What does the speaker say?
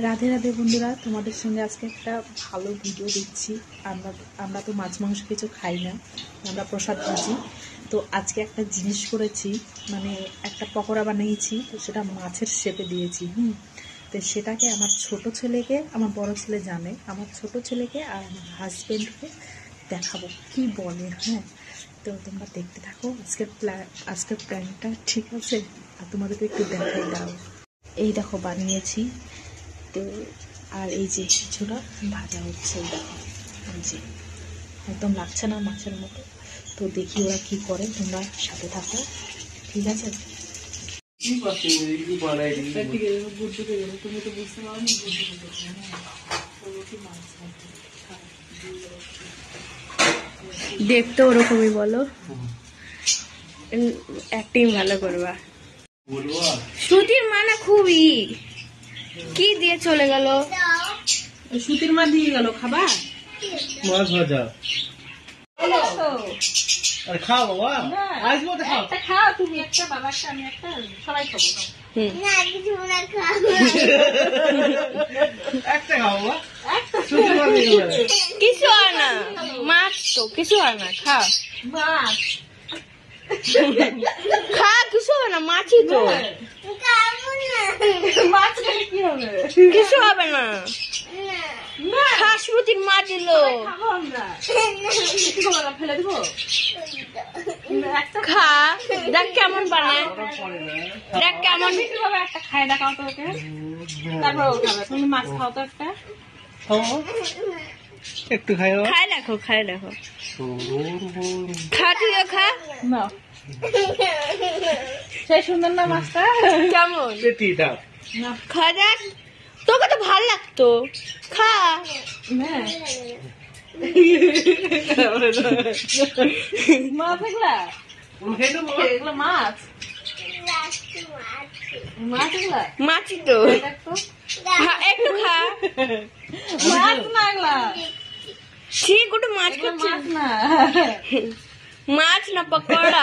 রাধে রাধে বন্ধুরা, তোমাদের সঙ্গে আজকে একটা ভালো ভিডিও দিচ্ছি। আমরা তো মাছ মাংস কিছু খাই না, আমরা প্রসাদ ভাজি। তো আজকে একটা জিনিস করেছি, মানে একটা পকোড়া বানিয়েছি, তো সেটা মাছের শেপে দিয়েছি। তো সেটাকে আমার ছোট ছেলেকে, আমার বড় ছেলে জানে, আমার ছোট ছেলেকে আর আমার হাজব্যান্ডকে দেখাবো কি বলে। তো তোমরা দেখতে থাকো আজকের প্ল্যানটা, ঠিক আছে? আর তোমাদেরকে একটু দেখাই দাও। এই দেখো বানিয়েছি তো, আর এই যে কিছুটা ভাজা হচ্ছে, এই দেখো, এই যে একদম লাগছে না মাছের মতো। তো দেখি ওরা কি করে, তোমরা সাথে থাকো, ঠিক আছে? দেখতে ওরকমই বলো, অ্যাক্টিং ভালো করবা। শ্রুতির মা না খুবই কি দিয়ে চলে গেল, শ্রুতির মা দিয়ে গেল খাবার, মাছ ভাজা। আরে খাও বাবা, আসবো তো খাও, একটা খাও তুমি, একটা বাবা একটা আমি একটা, সবাই খাবো না, কিছু না খাও, একটা খাও বাবা, একটা শ্রুতির মা দিয়ে গেল, কিছু আর না, মাছ তো কিছু আর না, খাও মাছ খা, কিছু হবে না, মাছই তো, মাছ খেলে কি হবে, কিছু হবে না, খা, শ্রুতির মা দিল, ফেলে দেবো, খা, দেখ কেমন বানায়, দেখ কেমন একটা খাই দেখাও তো ওকে, তারপর ও খাবে। তুমি মাছ খাও তো একটা, একটু খাই দেখো, খাই দেখো, খা, তুইও খা না, সেই সুন্দর না মাছটা, কেমন খা, দেখ তোকে তো ভাল লাগতো, খা, মাছ এগুলা, এগুলো মাছ, মাছ এগুলা মাছই তো, একটু খা, মাছ না এগুলা, ঠিক ওটা মাছ, মাছ না, মাছ না পকোড়া।